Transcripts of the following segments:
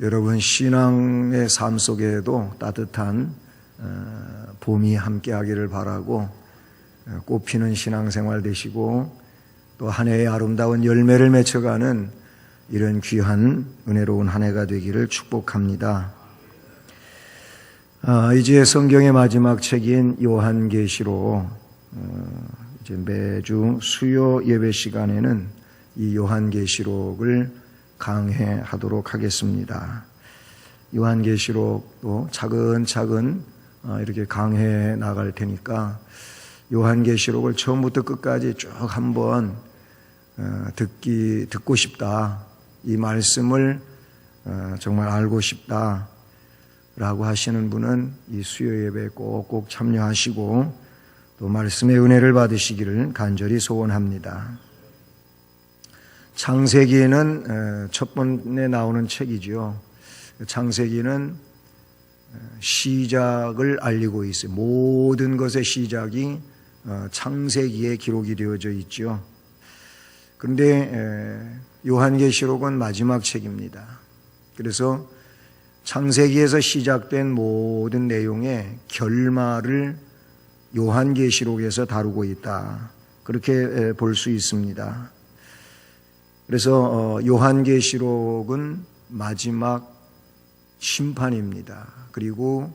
여러분 신앙의 삶 속에도 따뜻한 봄이 함께하기를 바라고 꽃피는 신앙생활 되시고 또 한 해의 아름다운 열매를 맺혀가는 이런 귀한 은혜로운 한 해가 되기를 축복합니다. 이제 성경의 마지막 책인 요한계시록, 이제 매주 수요 예배 시간에는 이 요한계시록을 강해하도록 하겠습니다. 요한계시록도 차근차근 이렇게 강해해 나갈 테니까 요한계시록을 처음부터 끝까지 쭉 한번 듣고 싶다, 이 말씀을 정말 알고 싶다 라고 하시는 분은 이 수요 예배에 꼭꼭 참여하시고 또 말씀의 은혜를 받으시기를 간절히 소원합니다. 창세기는 첫 번에 나오는 책이죠. 창세기는 시작을 알리고 있어요. 모든 것의 시작이 창세기에 기록이 되어져 있죠. 그런데 요한계시록은 마지막 책입니다. 그래서 창세기에서 시작된 모든 내용의 결말을 요한계시록에서 다루고 있다, 그렇게 볼 수 있습니다. 그래서 요한계시록은 마지막 심판입니다. 그리고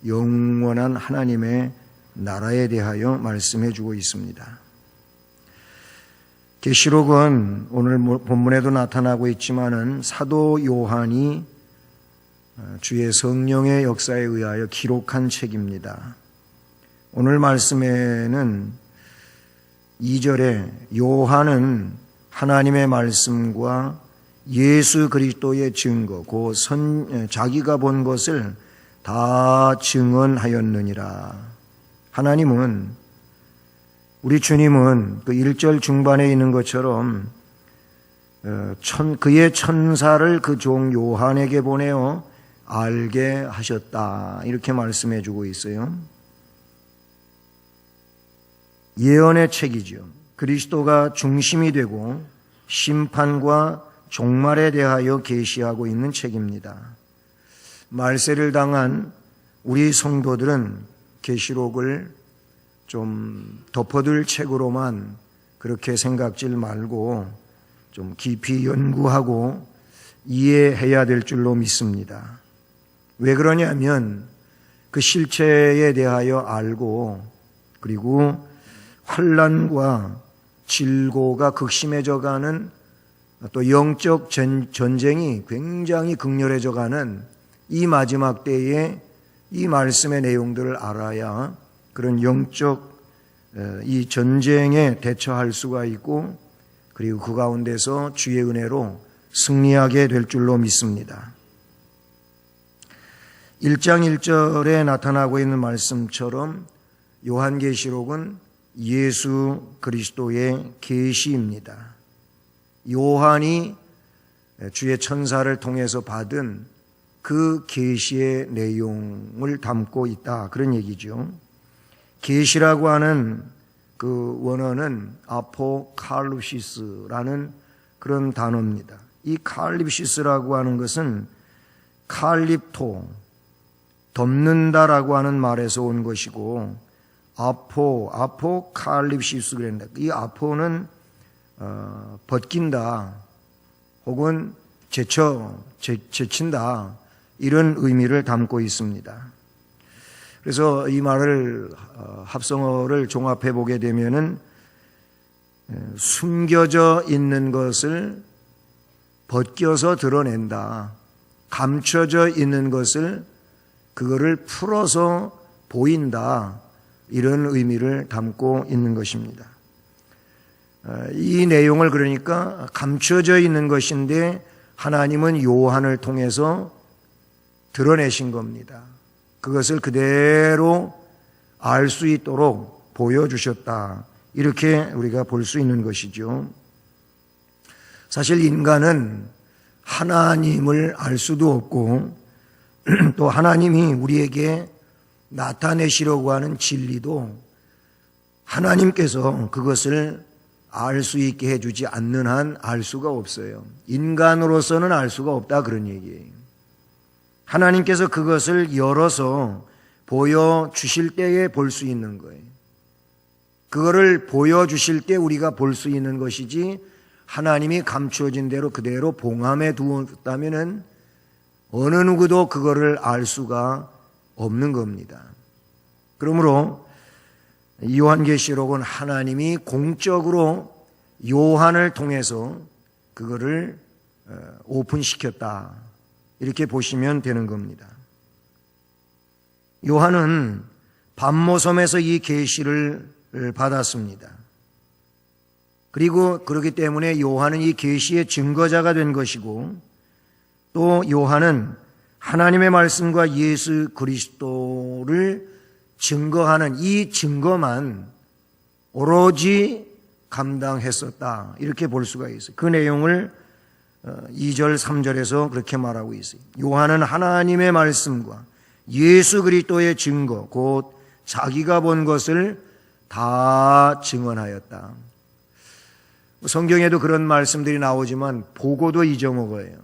영원한 하나님의 나라에 대하여 말씀해 주고 있습니다. 계시록은 오늘 본문에도 나타나고 있지만은 사도 요한이 주의 성령의 역사에 의하여 기록한 책입니다. 오늘 말씀에는 2절에 요한은 하나님의 말씀과 예수 그리스도의 증거, 자기가 본 것을 다 증언하였느니라. 하나님은, 우리 주님은 그 1절 중반에 있는 것처럼 그의 천사를 그 종 요한에게 보내어 알게 하셨다, 이렇게 말씀해 주고 있어요. 예언의 책이죠. 그리스도가 중심이 되고 심판과 종말에 대하여 계시하고 있는 책입니다. 말세를 당한 우리 성도들은 계시록을 좀 덮어둘 책으로만 그렇게 생각질 말고 좀 깊이 연구하고 이해해야 될 줄로 믿습니다. 왜 그러냐면 그 실체에 대하여 알고, 그리고 환난과 질고가 극심해져가는, 또 영적 전쟁이 굉장히 극렬해져가는 이 마지막 때에 이 말씀의 내용들을 알아야 그런 영적 이 전쟁에 대처할 수가 있고, 그리고 그 가운데서 주의 은혜로 승리하게 될 줄로 믿습니다. 1장 1절에 나타나고 있는 말씀처럼 요한계시록은 예수 그리스도의 계시입니다. 요한이 주의 천사를 통해서 받은 그 계시의 내용을 담고 있다, 그런 얘기죠. 계시라고 하는 그 원어는 아포칼립시스라는 그런 단어입니다. 이 칼립시스라고 하는 것은 칼립토, 덮는다라고 하는 말에서 온 것이고, 아포칼립시스 그랬는데, 이 아포는 벗긴다 혹은 제친다, 이런 의미를 담고 있습니다. 그래서 이 말을 합성어를 종합해 보게 되면은 숨겨져 있는 것을 벗겨서 드러낸다, 감춰져 있는 것을 그거를 풀어서 보인다, 이런 의미를 담고 있는 것입니다. 이 내용을 그러니까 감춰져 있는 것인데 하나님은 요한을 통해서 드러내신 겁니다. 그것을 그대로 알 수 있도록 보여주셨다, 이렇게 우리가 볼 수 있는 것이죠. 사실 인간은 하나님을 알 수도 없고 또 하나님이 우리에게 나타내시려고 하는 진리도 하나님께서 그것을 알 수 있게 해주지 않는 한 알 수가 없어요. 인간으로서는 알 수가 없다, 그런 얘기예요. 하나님께서 그것을 열어서 보여주실 때에 볼 수 있는 거예요. 그거를 보여주실 때 우리가 볼 수 있는 것이지, 하나님이 감추어진 대로 그대로 봉함에 두었다면은 어느 누구도 그거를 알 수가 없는 겁니다. 그러므로 요한계시록은 하나님이 공적으로 요한을 통해서 그거를 오픈시켰다, 이렇게 보시면 되는 겁니다. 요한은 반모섬에서 이 계시를 받았습니다. 그리고 그렇기 때문에 요한은 이 계시의 증거자가 된 것이고, 또 요한은 하나님의 말씀과 예수 그리스도를 증거하는 이 증거만 오로지 감당했었다, 이렇게 볼 수가 있어요. 그 내용을 2절 3절에서 그렇게 말하고 있어요. 요한은 하나님의 말씀과 예수 그리스도의 증거, 곧 자기가 본 것을 다 증언하였다. 성경에도 그런 말씀들이 나오지만 보고도 잊어먹어요.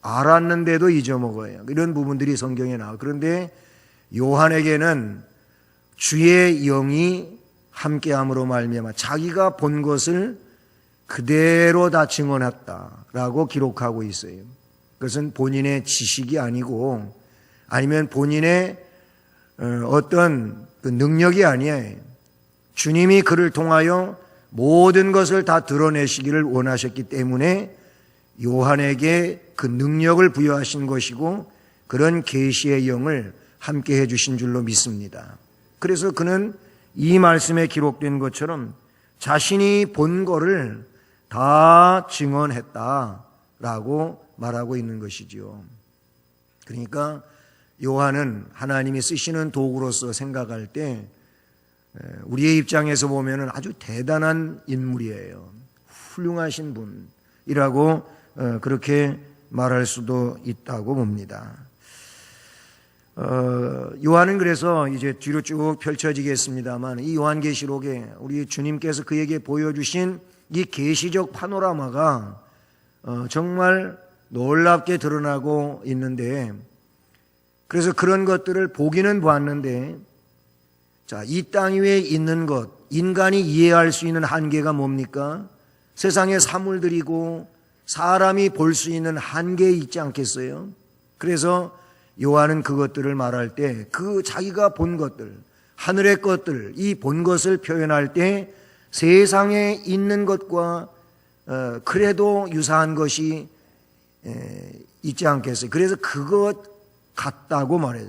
알았는데도 잊어먹어요. 이런 부분들이 성경에 나와요. 그런데 요한에게는 주의 영이 함께함으로 말미암아 자기가 본 것을 그대로 다 증언했다라고 기록하고 있어요. 그것은 본인의 지식이 아니고, 아니면 본인의 어떤 그 능력이 아니에요. 주님이 그를 통하여 모든 것을 다 드러내시기를 원하셨기 때문에 요한에게 그 능력을 부여하신 것이고, 그런 계시의 영을 함께 해주신 줄로 믿습니다. 그래서 그는 이 말씀에 기록된 것처럼 자신이 본 거를 다 증언했다라고 말하고 있는 것이지요. 그러니까 요한은 하나님이 쓰시는 도구로서 생각할 때 우리의 입장에서 보면 아주 대단한 인물이에요. 훌륭하신 분이라고 그렇게 말할 수도 있다고 봅니다. 요한은 그래서 이제 뒤로 쭉 펼쳐지겠습니다만, 이 요한계시록에 우리 주님께서 그에게 보여주신 이 계시적 파노라마가 정말 놀랍게 드러나고 있는데, 그래서 그런 것들을 보기는 보았는데, 자, 이 땅 위에 있는 것, 인간이 이해할 수 있는 한계가 뭡니까? 세상의 사물들이고 사람이 볼 수 있는 한계에 있지 않겠어요? 그래서 요한은 그것들을 말할 때 그 자기가 본 것들, 하늘의 것들, 이 본 것을 표현할 때 세상에 있는 것과 그래도 유사한 것이 있지 않겠어요? 그래서 그것 같다고 말해요.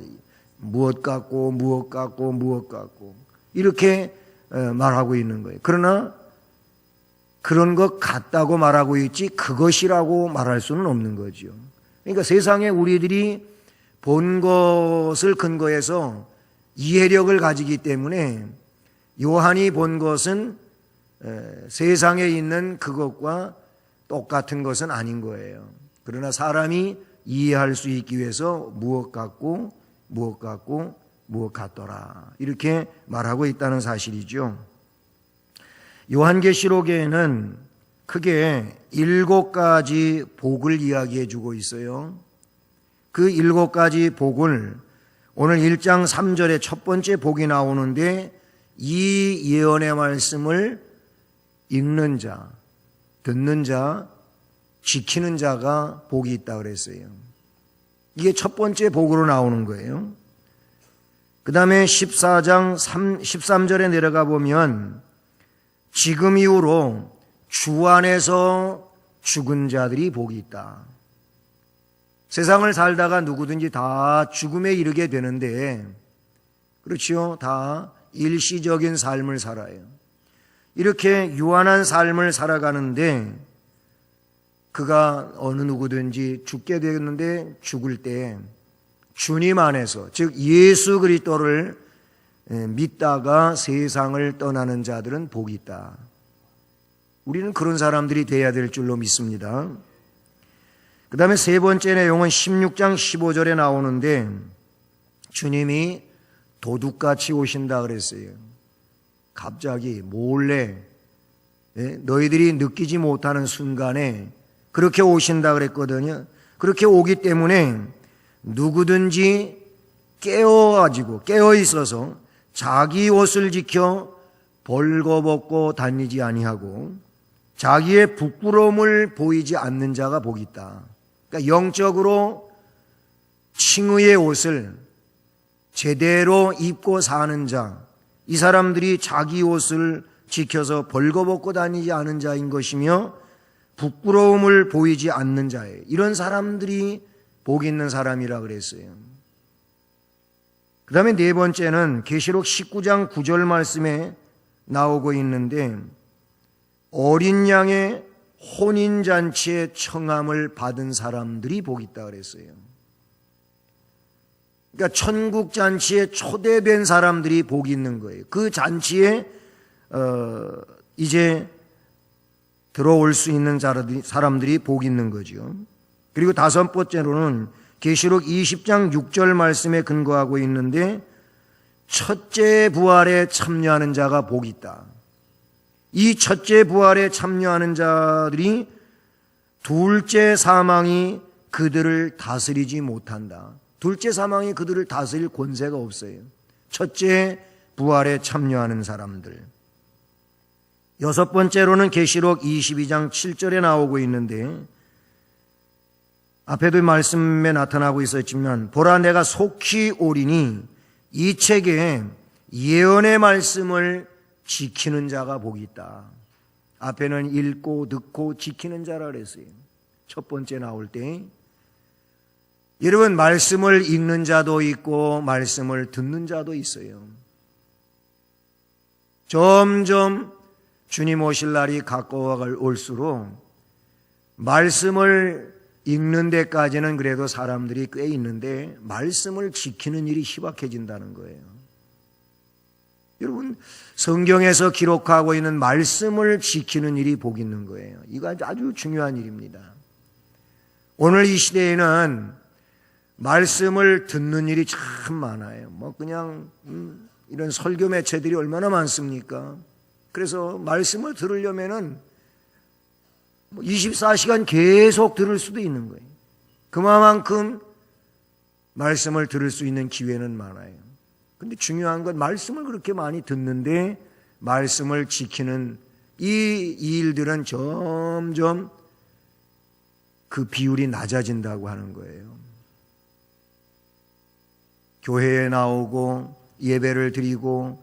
무엇 같고 무엇 같고 무엇 같고 이렇게 말하고 있는 거예요. 그러나 그런 것 같다고 말하고 있지 그것이라고 말할 수는 없는 거죠. 그러니까 세상에 우리들이 본 것을 근거해서 이해력을 가지기 때문에 요한이 본 것은 세상에 있는 그것과 똑같은 것은 아닌 거예요. 그러나 사람이 이해할 수 있기 위해서 무엇 같고 무엇 같고 무엇 같더라 이렇게 말하고 있다는 사실이죠. 요한계시록에는 크게 7가지 복을 이야기해 주고 있어요. 그 7가지 복을 오늘 1장 3절에 첫 번째 복이 나오는데, 이 예언의 말씀을 읽는 자, 듣는 자, 지키는 자가 복이 있다 그랬어요. 이게 첫 번째 복으로 나오는 거예요. 그 다음에 14장 13절에 내려가 보면 지금 이후로 주 안에서 죽은 자들이 복이 있다. 세상을 살다가 누구든지 다 죽음에 이르게 되는데, 그렇지요? 다 일시적인 삶을 살아요. 이렇게 유한한 삶을 살아가는데 그가 어느 누구든지 죽게 되었는데 죽을 때 주님 안에서, 즉 예수 그리스도를 믿다가 세상을 떠나는 자들은 복이 있다. 우리는 그런 사람들이 돼야 될 줄로 믿습니다. 그 다음에 세 번째 내용은 16장 15절에 나오는데, 주님이 도둑같이 오신다 그랬어요. 갑자기 몰래 너희들이 느끼지 못하는 순간에 그렇게 오신다 그랬거든요. 그렇게 오기 때문에 누구든지 깨어 있어서 자기 옷을 지켜 벌거벗고 다니지 아니하고 자기의 부끄러움을 보이지 않는 자가 복이 있다. 그러니까 영적으로 칭의의 옷을 제대로 입고 사는 자, 이 사람들이 자기 옷을 지켜서 벌거벗고 다니지 않은 자인 것이며 부끄러움을 보이지 않는 자예요. 이런 사람들이 복 있는 사람이라 그랬어요. 그 다음에 네 번째는 계시록 19장 9절 말씀에 나오고 있는데 어린 양의 혼인잔치의 청함을 받은 사람들이 복 있다 그랬어요. 그러니까 천국 잔치에 초대된 사람들이 복이 있는 거예요. 그 잔치에 이제 들어올 수 있는 사람들이 복이 있는 거죠. 그리고 다섯 번째로는 계시록 20장 6절 말씀에 근거하고 있는데 첫째 부활에 참여하는 자가 복이 있다. 이 첫째 부활에 참여하는 자들이 둘째 사망이 그들을 다스리지 못한다. 둘째 사망이 그들을 다스릴 권세가 없어요. 첫째 부활에 참여하는 사람들. 여섯 번째로는 계시록 22장 7절에 나오고 있는데 앞에도 말씀에 나타나고 있었지만 보라 내가 속히 오리니 이 책에 예언의 말씀을 지키는 자가 복이 있다. 앞에는 읽고 듣고 지키는 자라 그랬어요. 첫 번째 나올 때 여러분 말씀을 읽는 자도 있고 말씀을 듣는 자도 있어요. 점점 주님 오실 날이 가까워 올수록 말씀을 읽는 데까지는 그래도 사람들이 꽤 있는데 말씀을 지키는 일이 희박해진다는 거예요. 여러분 성경에서 기록하고 있는 말씀을 지키는 일이 복 있는 거예요. 이거 아주 중요한 일입니다. 오늘 이 시대에는 말씀을 듣는 일이 참 많아요. 그냥 이런 설교 매체들이 얼마나 많습니까? 그래서 말씀을 들으려면은 24시간 계속 들을 수도 있는 거예요. 그만큼 말씀을 들을 수 있는 기회는 많아요. 근데 중요한 건 말씀을 그렇게 많이 듣는데 말씀을 지키는 이 일들은 점점 그 비율이 낮아진다고 하는 거예요. 교회에 나오고 예배를 드리고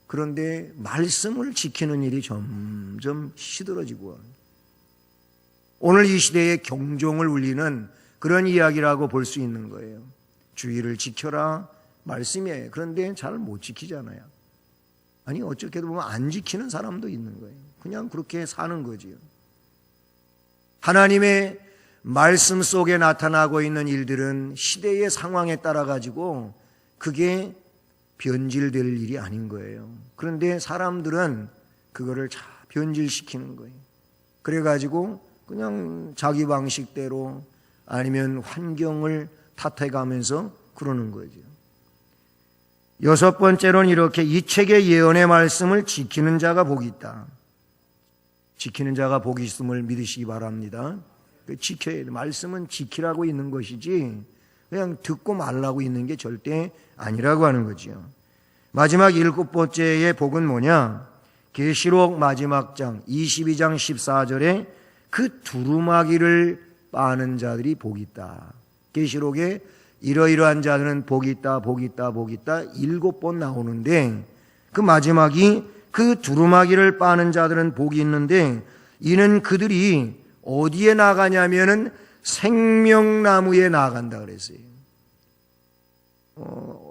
그런데 말씀을 지키는 일이 점점 시들어지고 오늘 이 시대에 경종을 울리는 그런 이야기라고 볼 수 있는 거예요. 주의를 지켜라 말씀이에요. 그런데 잘 못 지키잖아요. 아니 어떻게 보면 안 지키는 사람도 있는 거예요. 그냥 그렇게 사는 거지요. 하나님의 말씀 속에 나타나고 있는 일들은 시대의 상황에 따라 가지고 그게 변질될 일이 아닌 거예요. 그런데 사람들은 그거를 잘 변질시키는 거예요. 그래가지고 그냥 자기 방식대로 아니면 환경을 탓해가면서 그러는 거죠. 여섯 번째로는 이렇게 이 책의 예언의 말씀을 지키는 자가 복이 있다. 지키는 자가 복이 있음을 믿으시기 바랍니다. 지켜야 돼. 말씀은 지키라고 있는 것이지 그냥 듣고 말라고 있는 게 절대 아니라고 하는 거죠. 마지막 일곱 번째의 복은 뭐냐? 계시록 마지막 장 22장 14절에 그 두루마기를 빠는 자들이 복이 있다. 계시록에 이러이러한 자들은 복이 있다, 복이 있다, 복이 있다 7번 나오는데 그 마지막이 그 두루마기를 빠는 자들은 복이 있는데 이는 그들이 어디에 나가냐면은 생명나무에 나간다 그랬어요.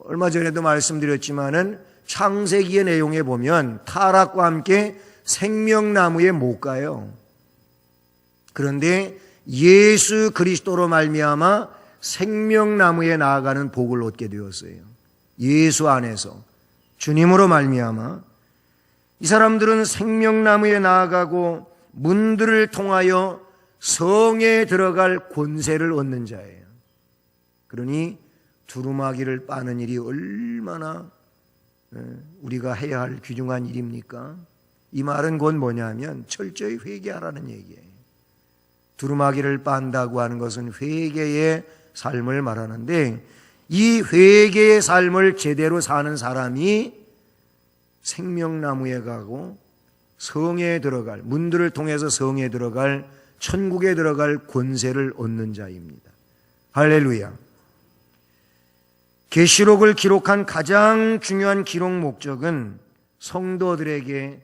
얼마 전에도 말씀드렸지만은 창세기의 내용에 보면 타락과 함께 생명나무에 못 가요. 그런데 예수 그리스도로 말미암아 생명나무에 나아가는 복을 얻게 되었어요. 예수 안에서 주님으로 말미암아 이 사람들은 생명나무에 나아가고 문들을 통하여 성에 들어갈 권세를 얻는 자예요. 그러니 두루마기를 빠는 일이 얼마나 우리가 해야 할 귀중한 일입니까? 이 말은 곧 뭐냐면 철저히 회개하라는 얘기예요. 두루마기를 빤다고 하는 것은 회개의 삶을 말하는데, 이 회개의 삶을 제대로 사는 사람이 생명나무에 가고 성에 들어갈, 문들을 통해서 성에 들어갈, 천국에 들어갈 권세를 얻는 자입니다. 할렐루야. 계시록을 기록한 가장 중요한 기록 목적은 성도들에게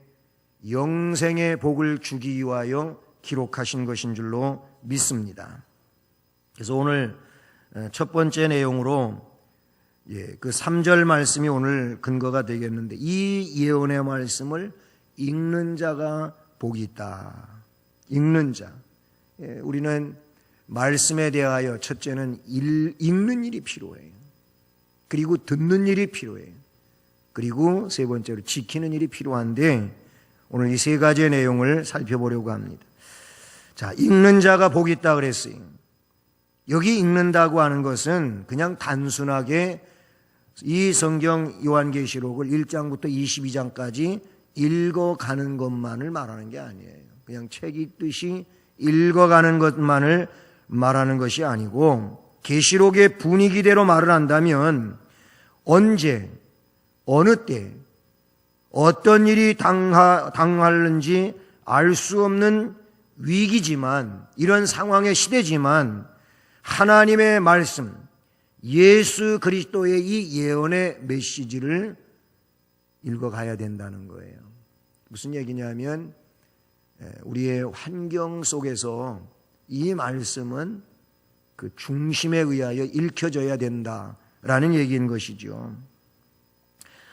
영생의 복을 주기 위하여 기록하신 것인 줄로 믿습니다. 그래서 오늘 첫 번째 내용으로 그 3절 말씀이 오늘 근거가 되겠는데, 이 예언의 말씀을 읽는 자가 복이 있다. 읽는 자. 우리는 말씀에 대하여 첫째는 읽는 일이 필요해요. 그리고 듣는 일이 필요해요. 그리고 세 번째로 지키는 일이 필요한데, 오늘 이 세 가지의 내용을 살펴보려고 합니다. 자, 읽는 자가 복이 있다 그랬어요. 여기 읽는다고 하는 것은 그냥 단순하게 이 성경 요한계시록을 1장부터 22장까지 읽어가는 것만을 말하는 게 아니에요. 그냥 책 읽듯이 읽어가는 것만을 말하는 것이 아니고, 계시록의 분위기대로 말을 한다면 언제, 어느 때, 어떤 일이 당하는지 알 수 없는 위기지만, 이런 상황의 시대지만 하나님의 말씀, 예수 그리스도의 이 예언의 메시지를 읽어가야 된다는 거예요. 무슨 얘기냐면 우리의 환경 속에서 이 말씀은 그 중심에 의하여 읽혀져야 된다라는 얘기인 것이죠.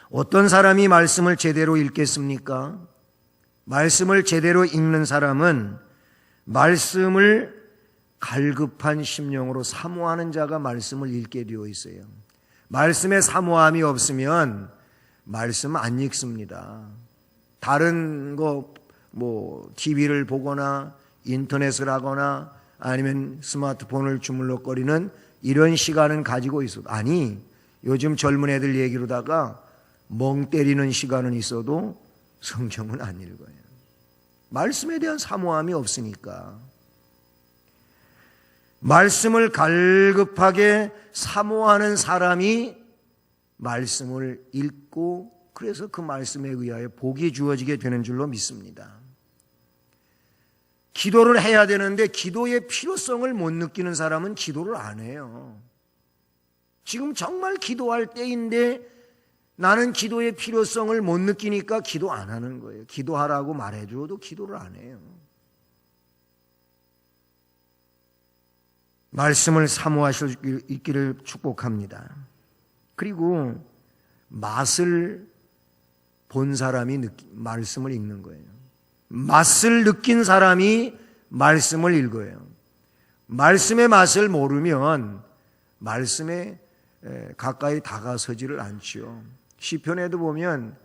어떤 사람이 말씀을 제대로 읽겠습니까? 말씀을 제대로 읽는 사람은 말씀을 갈급한 심령으로 사모하는 자가 말씀을 읽게 되어 있어요. 말씀에 사모함이 없으면 말씀 안 읽습니다. 다른 거 TV를 보거나 인터넷을 하거나 아니면 스마트폰을 주물럭거리는 이런 시간은 가지고 있어도, 아니 요즘 젊은 애들 얘기로다가 멍 때리는 시간은 있어도 성경은 안 읽어요. 말씀에 대한 사모함이 없으니까. 말씀을 갈급하게 사모하는 사람이 말씀을 읽고, 그래서 그 말씀에 의하여 복이 주어지게 되는 줄로 믿습니다. 기도를 해야 되는데 기도의 필요성을 못 느끼는 사람은 기도를 안 해요. 지금 정말 기도할 때인데 나는 기도의 필요성을 못 느끼니까 기도 안 하는 거예요. 기도하라고 말해줘도 기도를 안 해요. 말씀을 사모하실 수 있기를 축복합니다. 그리고 맛을 본 사람이 말씀을 읽는 거예요. 맛을 느낀 사람이 말씀을 읽어요. 말씀의 맛을 모르면 말씀에 가까이 다가서지를 않지요. 시편에도 보면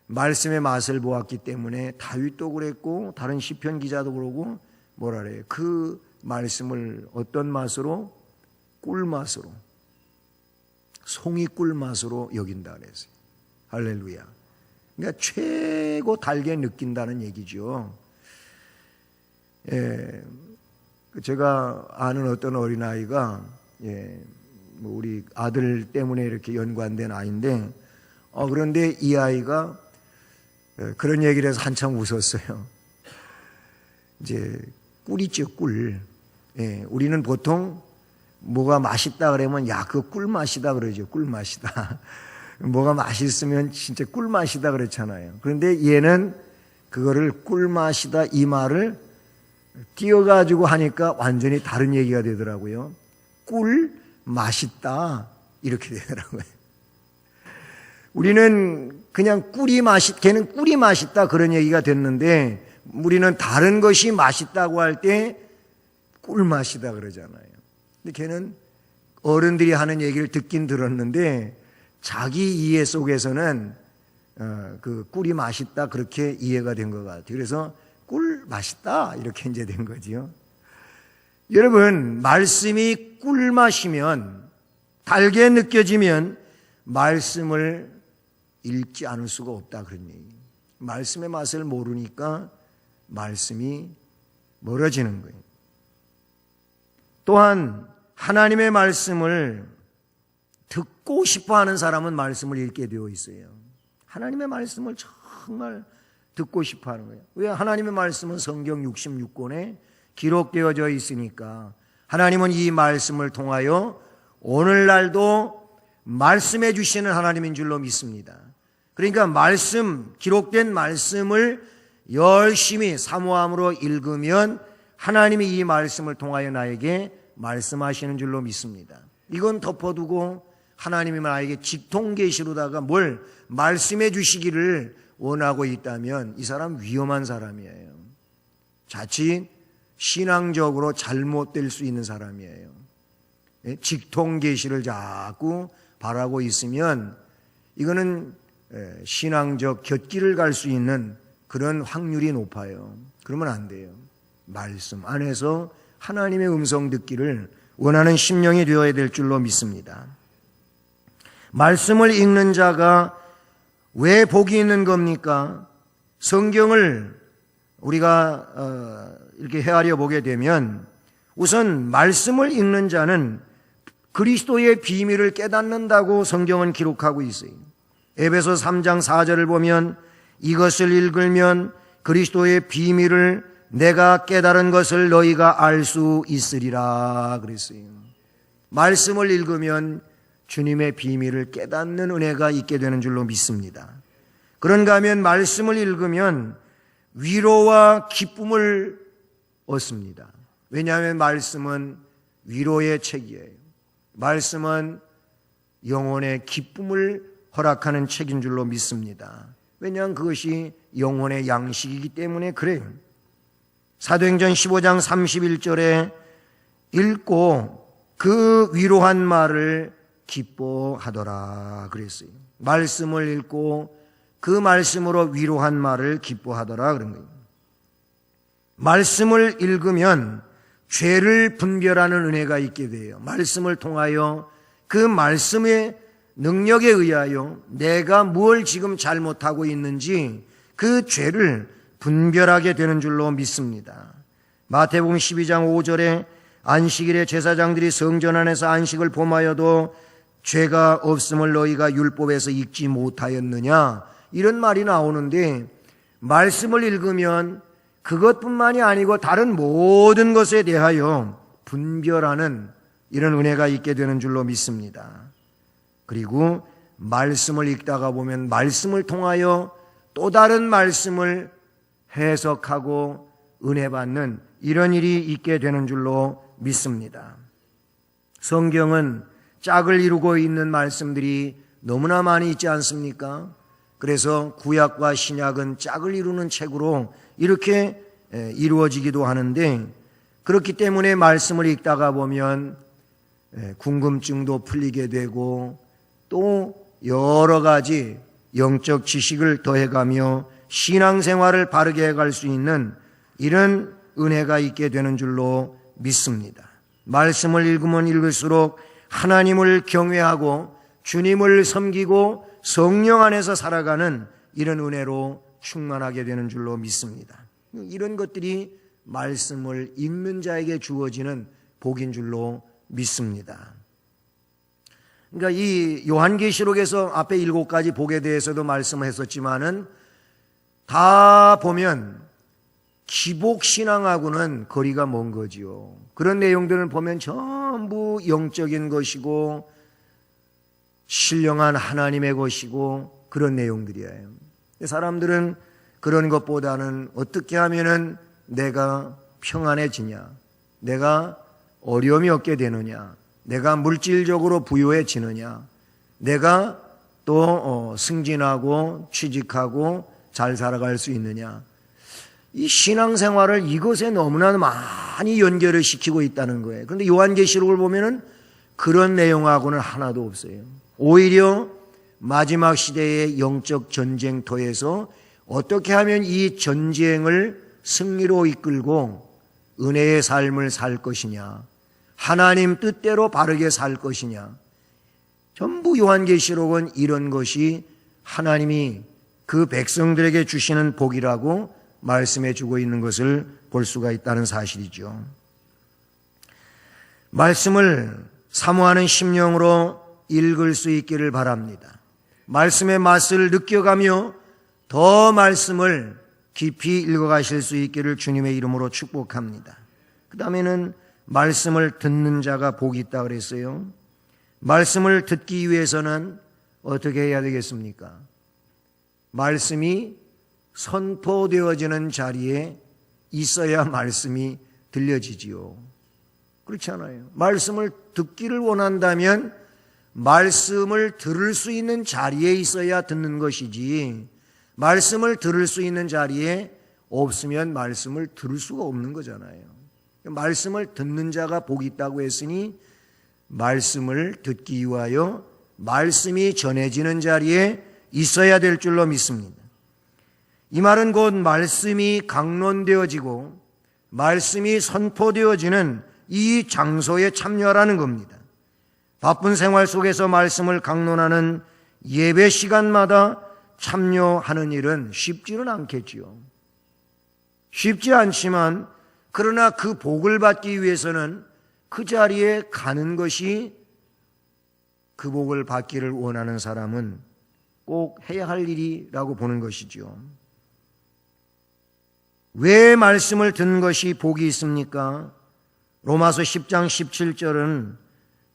말씀의 맛을 보았기 때문에 다윗도 그랬고 다른 시편 기자도 그러고 뭐라 그래요? 그 말씀을 어떤 맛으로? 꿀맛으로, 송이 꿀맛으로 여긴다 그랬어요. 할렐루야. 그러니까 최고 달게 느낀다는 얘기죠. 제가 아는 어떤 어린아이가 우리 아들 때문에 이렇게 연관된 아이인데, 그런데 이 아이가 그런 얘기를 해서 한참 웃었어요. 이제 꿀이죠, 꿀. 우리는 보통 뭐가 맛있다 그러면 야, 그거 꿀맛이다 그러죠. 꿀맛이다. 뭐가 맛있으면 진짜 꿀맛이다 그렇잖아요. 그런데 얘는 그거를 꿀맛이다 이 말을 띄어가지고 하니까 완전히 다른 얘기가 되더라고요. 꿀 맛있다 이렇게 되더라고요. 우리는 그냥 걔는 꿀이 맛있다 그런 얘기가 됐는데, 우리는 다른 것이 맛있다고 할 때 꿀맛이다 그러잖아요. 근데 걔는 어른들이 하는 얘기를 듣긴 들었는데 자기 이해 속에서는 그 꿀이 맛있다 그렇게 이해가 된 것 같아요. 그래서 꿀 맛있다 이렇게 이제 된 거지요. 여러분, 말씀이 꿀맛이면, 달게 느껴지면 말씀을 읽지 않을 수가 없다 그런 얘기예요. 말씀의 맛을 모르니까 말씀이 멀어지는 거예요. 또한 하나님의 말씀을 듣고 싶어하는 사람은 말씀을 읽게 되어 있어요. 하나님의 말씀을 정말 듣고 싶어하는 거예요. 왜? 하나님의 말씀은 성경 66권에 기록되어져 있으니까 하나님은 이 말씀을 통하여 오늘날도 말씀해 주시는 하나님인 줄로 믿습니다. 그러니까 기록된 말씀을 열심히 사모함으로 읽으면 하나님이 이 말씀을 통하여 나에게 말씀하시는 줄로 믿습니다. 이건 덮어두고 하나님이 나에게 직통계시로다가 뭘 말씀해 주시기를 원하고 있다면 이 사람 위험한 사람이에요. 자칫 신앙적으로 잘못될 수 있는 사람이에요. 직통계시를 자꾸 바라고 있으면 이거는 신앙적 곁길을 갈 수 있는 그런 확률이 높아요. 그러면 안 돼요. 말씀 안에서 하나님의 음성 듣기를 원하는 심령이 되어야 될 줄로 믿습니다. 말씀을 읽는 자가 왜 복이 있는 겁니까? 성경을 우리가 이렇게 헤아려 보게 되면 우선 말씀을 읽는 자는 그리스도의 비밀을 깨닫는다고 성경은 기록하고 있어요. 에베소 3장 4절을 보면 이것을 읽으면 그리스도의 비밀을 내가 깨달은 것을 너희가 알 수 있으리라 그랬어요. 말씀을 읽으면 주님의 비밀을 깨닫는 은혜가 있게 되는 줄로 믿습니다. 그런가 하면 말씀을 읽으면 위로와 기쁨을 얻습니다. 왜냐하면 말씀은 위로의 책이에요. 말씀은 영혼의 기쁨을 허락하는 책인 줄로 믿습니다. 왜냐하면 그것이 영혼의 양식이기 때문에 그래요. 사도행전 15장 31절에 읽고 그 위로한 말을 기뻐하더라 그랬어요. 말씀을 읽고 그 말씀으로 위로한 말을 기뻐하더라 그런 거예요. 말씀을 읽으면 죄를 분별하는 은혜가 있게 돼요. 말씀을 통하여 그 말씀의 능력에 의하여 내가 뭘 지금 잘못하고 있는지 그 죄를 분별하게 되는 줄로 믿습니다. 마태복음 12장 5절에 안식일에 제사장들이 성전 안에서 안식을 범하여도 죄가 없음을 너희가 율법에서 읽지 못하였느냐 이런 말이 나오는데 말씀을 읽으면 그것뿐만이 아니고 다른 모든 것에 대하여 분별하는 이런 은혜가 있게 되는 줄로 믿습니다. 그리고 말씀을 읽다가 보면 말씀을 통하여 또 다른 말씀을 해석하고 은혜 받는 이런 일이 있게 되는 줄로 믿습니다. 성경은 짝을 이루고 있는 말씀들이 너무나 많이 있지 않습니까? 그래서 구약과 신약은 짝을 이루는 책으로 이렇게 이루어지기도 하는데 그렇기 때문에 말씀을 읽다가 보면 궁금증도 풀리게 되고 또 여러 가지 영적 지식을 더해가며 신앙생활을 바르게 해갈 수 있는 이런 은혜가 있게 되는 줄로 믿습니다. 말씀을 읽으면 읽을수록 하나님을 경외하고 주님을 섬기고 성령 안에서 살아가는 이런 은혜로 충만하게 되는 줄로 믿습니다. 이런 것들이 말씀을 읽는 자에게 주어지는 복인 줄로 믿습니다. 그러니까 이 요한계시록에서 앞에 7가지 복에 대해서도 말씀을 했었지만은 다 보면 기복신앙하고는 거리가 먼 거지요. 그런 내용들을 보면 전부 영적인 것이고 신령한 하나님의 것이고 그런 내용들이에요. 사람들은 그런 것보다는 어떻게 하면은 내가 평안해지냐, 내가 어려움이 없게 되느냐, 내가 물질적으로 부유해지느냐, 내가 또 승진하고 취직하고 잘 살아갈 수 있느냐, 이 신앙생활을 이것에 너무나 많이 연결을 시키고 있다는 거예요. 그런데 요한계시록을 보면은 그런 내용하고는 하나도 없어요. 오히려 마지막 시대의 영적 전쟁터에서 어떻게 하면 이 전쟁을 승리로 이끌고 은혜의 삶을 살 것이냐, 하나님 뜻대로 바르게 살 것이냐, 전부 요한계시록은 이런 것이 하나님이 그 백성들에게 주시는 복이라고 말씀해 주고 있는 것을 볼 수가 있다는 사실이죠. 말씀을 사모하는 심령으로 읽을 수 있기를 바랍니다. 말씀의 맛을 느껴가며 더 말씀을 깊이 읽어가실 수 있기를 주님의 이름으로 축복합니다. 그 다음에는 말씀을 듣는 자가 복이 있다 그랬어요. 말씀을 듣기 위해서는 어떻게 해야 되겠습니까? 말씀이 선포되어지는 자리에 있어야 말씀이 들려지지요. 그렇지 않아요? 말씀을 듣기를 원한다면 말씀을 들을 수 있는 자리에 있어야 듣는 것이지, 말씀을 들을 수 있는 자리에 없으면 말씀을 들을 수가 없는 거잖아요. 말씀을 듣는 자가 복이 있다고 했으니 말씀을 듣기 위하여 말씀이 전해지는 자리에 있어야 될 줄로 믿습니다. 이 말은 곧 말씀이 강론되어지고 말씀이 선포되어지는 이 장소에 참여하라는 겁니다. 바쁜 생활 속에서 말씀을 강론하는 예배 시간마다 참여하는 일은 쉽지는 않겠지요. 쉽지 않지만 그러나 그 복을 받기 위해서는 그 자리에 가는 것이, 그 복을 받기를 원하는 사람은 꼭 해야 할 일이라고 보는 것이죠. 왜 말씀을 듣는 것이 복이 있습니까? 로마서 10장 17절은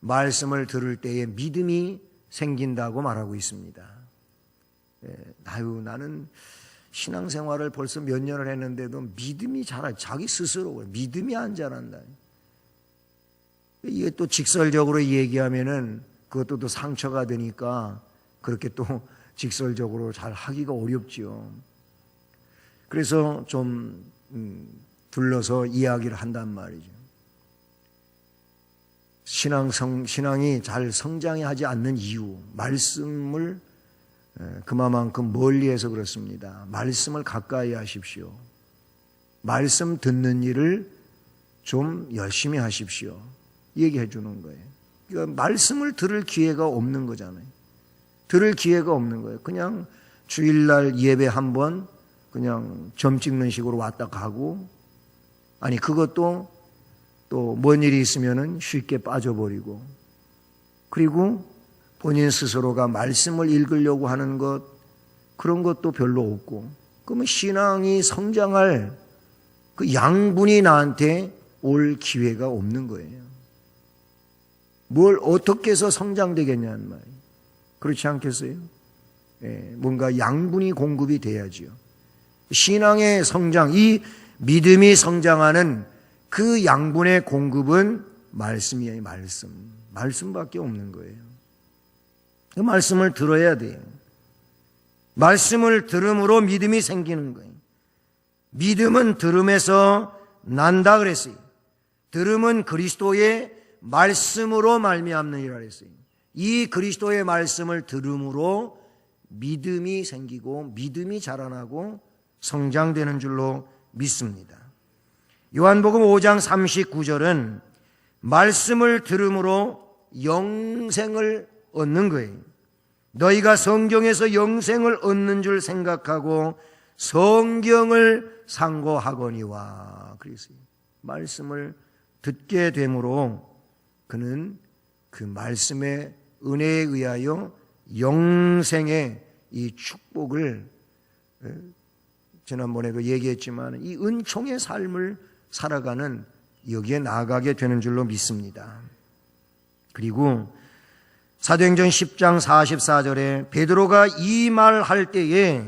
말씀을 들을 때에 믿음이 생긴다고 말하고 있습니다. 나는 신앙생활을 벌써 몇 년을 했는데도 믿음이 자기 스스로 믿음이 안 자란다. 이게 또 직설적으로 얘기하면은 그것도 또 상처가 되니까 그렇게 또 직설적으로 잘 하기가 어렵지요. 그래서 좀 둘러서 이야기를 한단 말이죠. 신앙이 잘 성장이 하지 않는 이유, 말씀을 그만큼 멀리해서 그렇습니다. 말씀을 가까이 하십시오. 말씀 듣는 일을 좀 열심히 하십시오. 얘기해 주는 거예요. 그러니까 말씀을 들을 기회가 없는 거잖아요. 들을 기회가 없는 거예요. 그냥 주일날 예배 한번 그냥 점 찍는 식으로 왔다 가고, 아니 그것도 또 뭔 일이 있으면은 쉽게 빠져버리고, 그리고 본인 스스로가 말씀을 읽으려고 하는 것, 그런 것도 별로 없고, 그러면 신앙이 성장할 그 양분이 나한테 올 기회가 없는 거예요. 뭘 어떻게 해서 성장되겠냐는 말이에요. 그렇지 않겠어요? 뭔가 양분이 공급이 돼야지요. 신앙의 성장, 이 믿음이 성장하는 그 양분의 공급은 말씀이에요. 말씀밖에 없는 거예요. 그 말씀을 들어야 돼요. 말씀을 들음으로 믿음이 생기는 거예요. 믿음은 들음에서 난다 그랬어요. 들음은 그리스도의 말씀으로 말미암느니라 그랬어요. 이 그리스도의 말씀을 들음으로 믿음이 생기고 믿음이 자라나고 성장되는 줄로 믿습니다. 요한복음 5장 39절은 말씀을 들음으로 영생을 얻는 거예요. 너희가 성경에서 영생을 얻는 줄 생각하고 성경을 상고하거니와. 그랬어요. 말씀을 듣게 되므로 그는 그 말씀의 은혜에 의하여 영생의 이 축복을, 지난번에도 얘기했지만 이 은총의 삶을 살아가는, 여기에 나아가게 되는 줄로 믿습니다. 그리고 사도행전 10장 44절에 베드로가 이 말 할 때에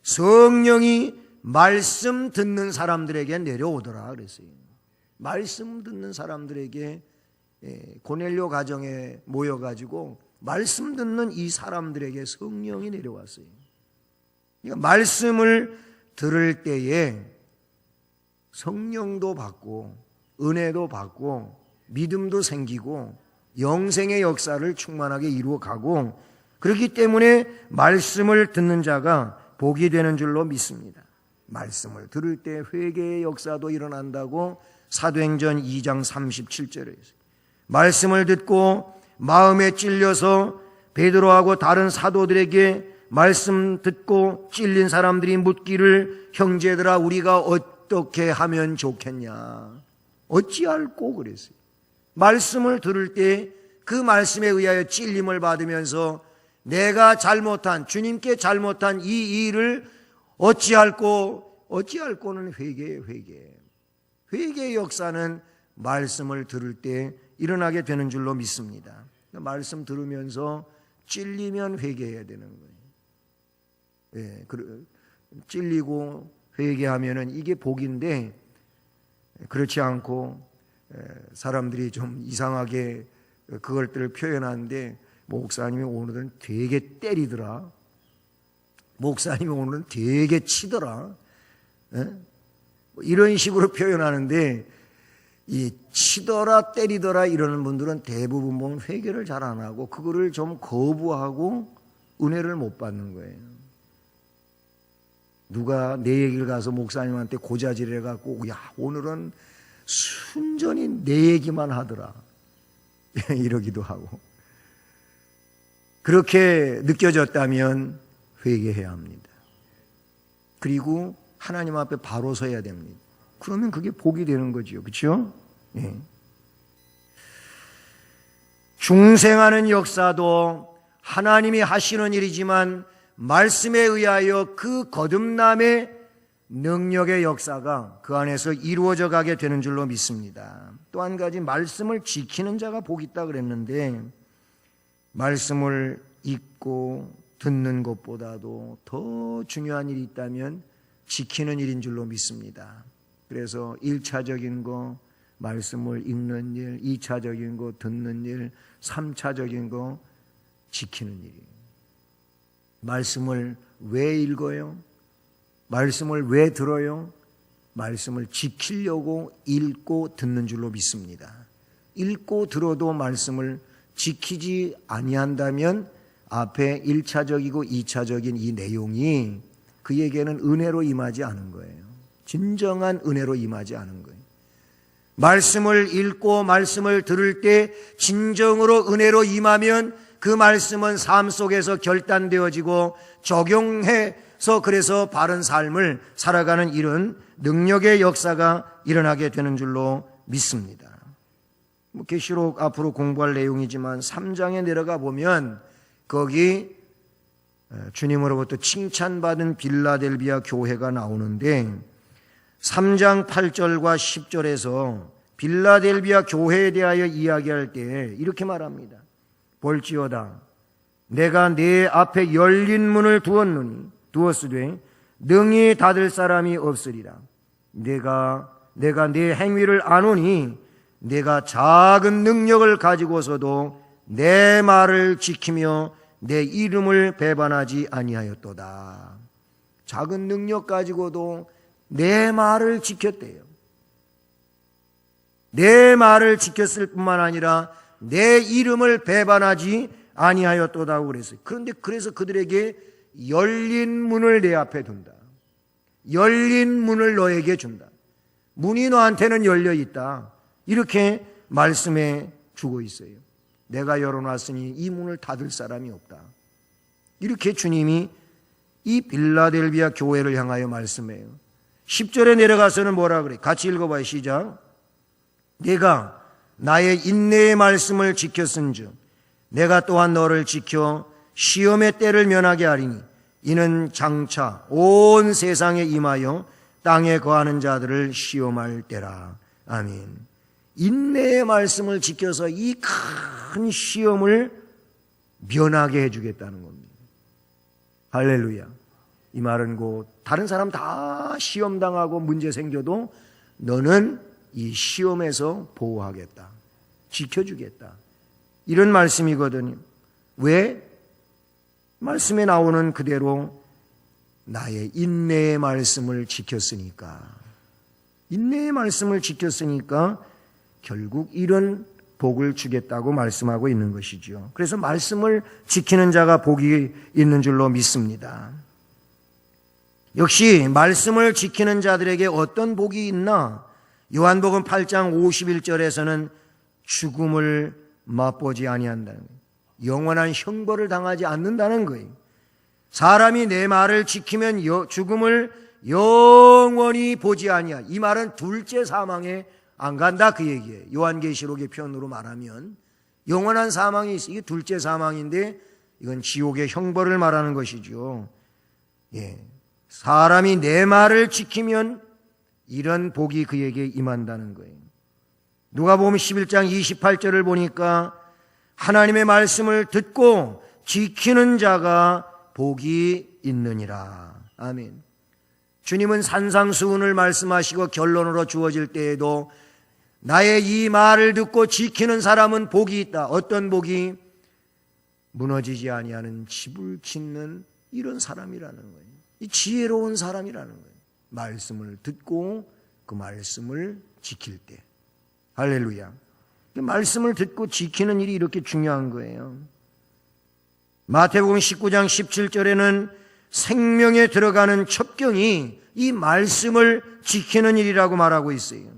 성령이 말씀 듣는 사람들에게 내려오더라 그랬어요. 말씀 듣는 사람들에게, 고넬료 가정에 모여가지고 말씀 듣는 이 사람들에게 성령이 내려왔어요. 그러니까 말씀을 들을 때에 성령도 받고 은혜도 받고 믿음도 생기고 영생의 역사를 충만하게 이루어가고, 그렇기 때문에 말씀을 듣는 자가 복이 되는 줄로 믿습니다. 말씀을 들을 때 회개의 역사도 일어난다고 사도행전 2장 37절에 있어요. 말씀을 듣고 마음에 찔려서 베드로하고 다른 사도들에게 말씀 듣고 찔린 사람들이 묻기를 형제들아 우리가 어떻게 하면 좋겠냐 어찌할꼬 그랬어요. 말씀을 들을 때 그 말씀에 의하여 찔림을 받으면서 내가 잘못한 주님께 잘못한 이 일을 어찌할꼬는 회개예요. 회개의 역사는 말씀을 들을 때 일어나게 되는 줄로 믿습니다. 말씀 들으면서 찔리면 회개해야 되는 거예요. 찔리고 회개하면은 이게 복인데 그렇지 않고 사람들이 좀 이상하게 그것들을 표현하는데 목사님이 오늘은 되게 때리더라. 목사님이 오늘은 되게 치더라. 이런 식으로 표현하는데 이 치더라 때리더라 이러는 분들은 대부분 보면 회개를 잘 안 하고 그거를 좀 거부하고 은혜를 못 받는 거예요. 누가 내 얘기를 가서 목사님한테 고자질해 갖고 야 오늘은 순전히 내 얘기만 하더라 이러기도 하고 그렇게 느껴졌다면 회개해야 합니다. 그리고 하나님 앞에 바로 서야 됩니다. 그러면 그게 복이 되는 거죠. 그렇죠? 네. 중생하는 역사도 하나님이 하시는 일이지만 말씀에 의하여 그 거듭남의 능력의 역사가 그 안에서 이루어져 가게 되는 줄로 믿습니다. 또 한 가지 말씀을 지키는 자가 복이 있다 그랬는데 말씀을 읽고 듣는 것보다도 더 중요한 일이 있다면 지키는 일인 줄로 믿습니다. 그래서 1차적인 거 말씀을 읽는 일, 2차적인 거 듣는 일, 3차적인 거 지키는 일이에요. 말씀을 왜 읽어요? 말씀을 왜 들어요? 말씀을 지키려고 읽고 듣는 줄로 믿습니다. 읽고 들어도 말씀을 지키지 아니한다면 앞에 1차적이고 2차적인 이 내용이 그에게는 은혜로 임하지 않은 거예요. 진정한 은혜로 임하지 않은 거예요. 말씀을 읽고 말씀을 들을 때 진정으로 은혜로 임하면 그 말씀은 삶 속에서 결단되어지고 적용해서 그래서 바른 삶을 살아가는 이런 능력의 역사가 일어나게 되는 줄로 믿습니다. 계시록 앞으로 공부할 내용이지만 3장에 내려가 보면 거기 주님으로부터 칭찬받은 빌라델비아 교회가 나오는데 3장 8절과 10절에서 빌라델비아 교회에 대하여 이야기할 때 이렇게 말합니다. 볼지어다 내가 네 앞에 열린 문을 두었으되 능히 닫을 사람이 없으리라. 내가 네 행위를 아노니 내가 작은 능력을 가지고서도 내 말을 지키며 내 이름을 배반하지 아니하였도다. 작은 능력 가지고도 내 말을 지켰대요. 내 말을 지켰을 뿐만 아니라 내 이름을 배반하지 아니하였도다고 그랬어요. 그런데 그래서 그들에게 열린 문을 내 앞에 둔다. 열린 문을 너에게 준다. 문이 너한테는 열려 있다. 이렇게 말씀해 주고 있어요. 내가 열어놨으니 이 문을 닫을 사람이 없다. 이렇게 주님이 이 빌라델비아 교회를 향하여 말씀해요. 10절에 내려가서는 뭐라 그래? 같이 읽어봐요. 시작. 내가 나의 인내의 말씀을 지켰은즉 내가 또한 너를 지켜 시험의 때를 면하게 하리니 이는 장차 온 세상에 임하여 땅에 거하는 자들을 시험할 때라. 아멘. 인내의 말씀을 지켜서 이 큰 시험을 면하게 해주겠다는 겁니다. 할렐루야. 이 말은 곧 다른 사람 다 시험당하고 문제 생겨도 너는 이 시험에서 보호하겠다. 지켜주겠다. 이런 말씀이거든요. 왜? 말씀에 나오는 그대로 나의 인내의 말씀을 지켰으니까. 인내의 말씀을 지켰으니까 결국 이런 복을 주겠다고 말씀하고 있는 것이죠. 그래서 말씀을 지키는 자가 복이 있는 줄로 믿습니다. 역시 말씀을 지키는 자들에게 어떤 복이 있나? 요한복음 8장 51절에서는 죽음을 맛보지 아니한다는 거예요. 영원한 형벌을 당하지 않는다는 거예요. 사람이 내 말을 지키면 죽음을 영원히 보지 아니하. 이 말은 둘째 사망에 안 간다 그 얘기예요. 요한계시록의 표현으로 말하면 영원한 사망이 있어. 이게 둘째 사망인데 이건 지옥의 형벌을 말하는 것이죠. 예. 사람이 내 말을 지키면 이런 복이 그에게 임한다는 거예요. 누가복음 11장 28절을 보니까 하나님의 말씀을 듣고 지키는 자가 복이 있느니라. 아멘. 주님은 산상수훈을 말씀하시고 결론으로 주어질 때에도 나의 이 말을 듣고 지키는 사람은 복이 있다. 어떤 복이? 무너지지 아니하는 집을 짓는 이런 사람이라는 거예요. 이 지혜로운 사람이라는 거예요. 말씀을 듣고 그 말씀을 지킬 때. 할렐루야. 말씀을 듣고 지키는 일이 이렇게 중요한 거예요. 마태복음 19장 17절에는 생명에 들어가는 첩경이 이 말씀을 지키는 일이라고 말하고 있어요.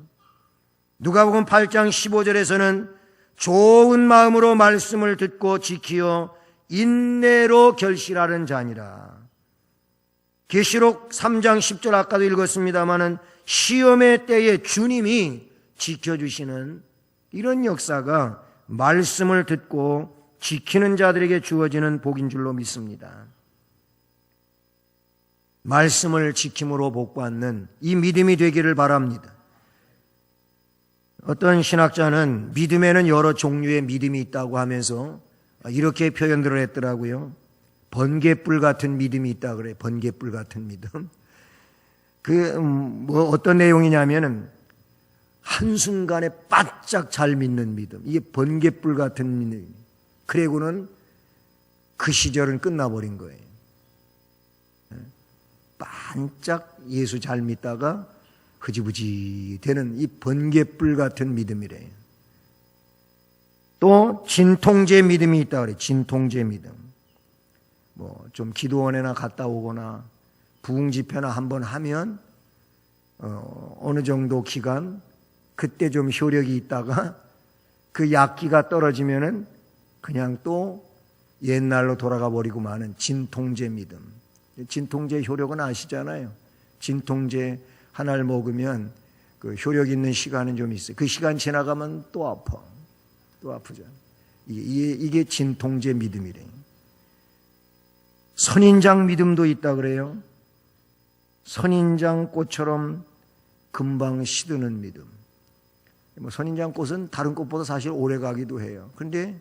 누가복음 8장 15절에서는 좋은 마음으로 말씀을 듣고 지키어 인내로 결실하는 자니라. 계시록 3장 10절 아까도 읽었습니다마는 시험의 때에 주님이 지켜주시는 이런 역사가 말씀을 듣고 지키는 자들에게 주어지는 복인 줄로 믿습니다. 말씀을 지킴으로 복받는 이 믿음이 되기를 바랍니다. 어떤 신학자는 믿음에는 여러 종류의 믿음이 있다고 하면서 이렇게 표현들을 했더라고요. 번갯불 같은 믿음이 있다 그래요. 번갯불 같은 믿음. 어떤 내용이냐면은 한순간에 바짝 잘 믿는 믿음. 이게 번갯불 같은 믿음. 그리고는 그 시절은 끝나버린 거예요. 반짝 예수 잘 믿다가 흐지부지 되는 이 번갯불 같은 믿음이래요. 또 진통제 믿음이 있다 그래요. 진통제 믿음. 좀 기도원에나 갔다 오거나 부흥 집회나 한번 하면 어느 정도 기간 그때 좀 효력이 있다가 그 약기가 떨어지면은 그냥 또 옛날로 돌아가 버리고 마는 진통제 믿음. 진통제 효력은 아시잖아요. 진통제 하나를 먹으면 그 효력 있는 시간은 좀 있어요. 그 시간 지나가면 또 아파. 또 아프잖아요. 이게 진통제 믿음이래요. 선인장 믿음도 있다 그래요. 선인장 꽃처럼 금방 시드는 믿음. 선인장 꽃은 다른 꽃보다 사실 오래 가기도 해요. 그런데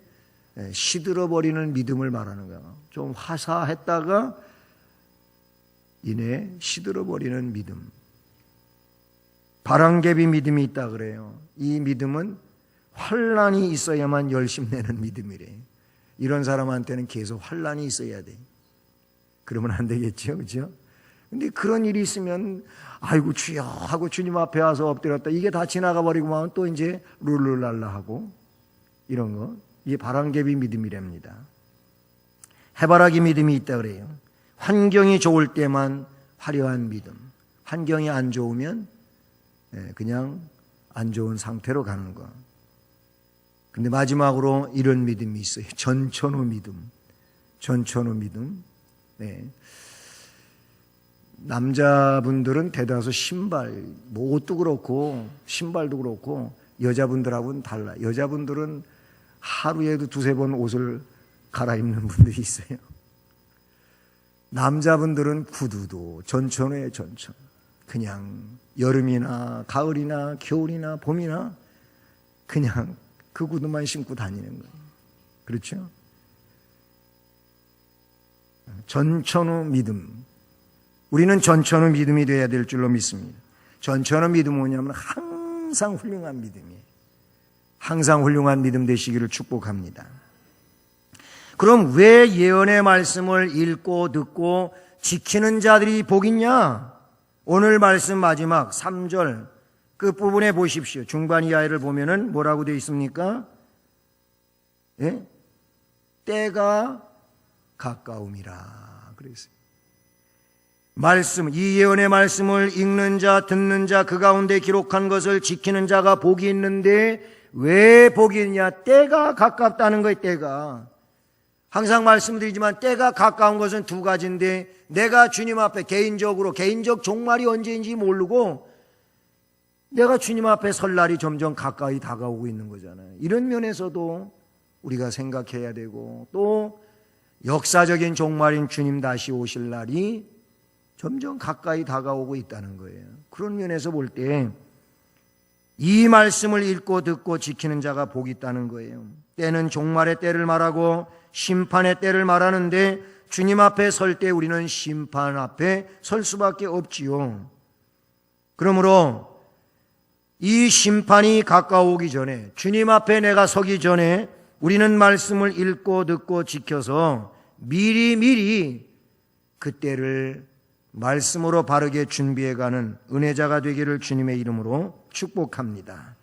시들어버리는 믿음을 말하는 거예요. 좀 화사했다가 이내 시들어버리는 믿음. 바람개비 믿음이 있다 그래요. 이 믿음은 환난이 있어야만 열심내는 믿음이래. 이런 사람한테는 계속 환난이 있어야 돼. 그러면 안 되겠죠, 그렇죠? 근데 그런 일이 있으면 아이고 주여 하고 주님 앞에 와서 엎드렸다. 이게 다 지나가 버리고 나면 또 이제 룰루랄라 하고 이런 거. 이게 바람개비 믿음이랍니다. 해바라기 믿음이 있다 그래요. 환경이 좋을 때만 화려한 믿음. 환경이 안 좋으면 그냥 안 좋은 상태로 가는 거. 근데 마지막으로 이런 믿음이 있어요. 전천후 믿음. 전천후 믿음. 네. 남자분들은 대다수 신발, 옷도 그렇고 신발도 그렇고 여자분들하고는 달라. 여자분들은 하루에도 두세 번 옷을 갈아입는 분들이 있어요. 남자분들은 구두도 전천후에 전천. 그냥 여름이나 가을이나 겨울이나 봄이나 그냥 그 구두만 신고 다니는 거예요. 그렇죠? 전천후 믿음. 우리는 전천후 믿음이 되어야 될 줄로 믿습니다. 전천후 믿음은 뭐냐면 항상 훌륭한 믿음이에요. 항상 훌륭한 믿음 되시기를 축복합니다. 그럼 왜 예언의 말씀을 읽고 듣고 지키는 자들이 복 있냐? 오늘 말씀 마지막 3절 끝부분에 보십시오. 중반 이하를 보면은 뭐라고 되어 있습니까? 예? 때가 가까움이라 그랬어요. 말씀, 이 예언의 말씀을 읽는 자, 듣는 자, 그 가운데 기록한 것을 지키는 자가 복이 있는데 왜 복이 있냐? 때가 가깝다는 거예요, 때가. 항상 말씀드리지만 때가 가까운 것은 두 가지인데 내가 주님 앞에 개인적 종말이 언제인지 모르고 내가 주님 앞에 설 날이 점점 가까이 다가오고 있는 거잖아요. 이런 면에서도 우리가 생각해야 되고 또 역사적인 종말인 주님 다시 오실 날이 점점 가까이 다가오고 있다는 거예요. 그런 면에서 볼 때 이 말씀을 읽고 듣고 지키는 자가 복이 있다는 거예요. 때는 종말의 때를 말하고 심판의 때를 말하는데 주님 앞에 설 때 우리는 심판 앞에 설 수밖에 없지요. 그러므로 이 심판이 가까워오기 전에 주님 앞에 내가 서기 전에 우리는 말씀을 읽고 듣고 지켜서 미리 그 때를 말씀으로 바르게 준비해가는 은혜자가 되기를 주님의 이름으로 축복합니다.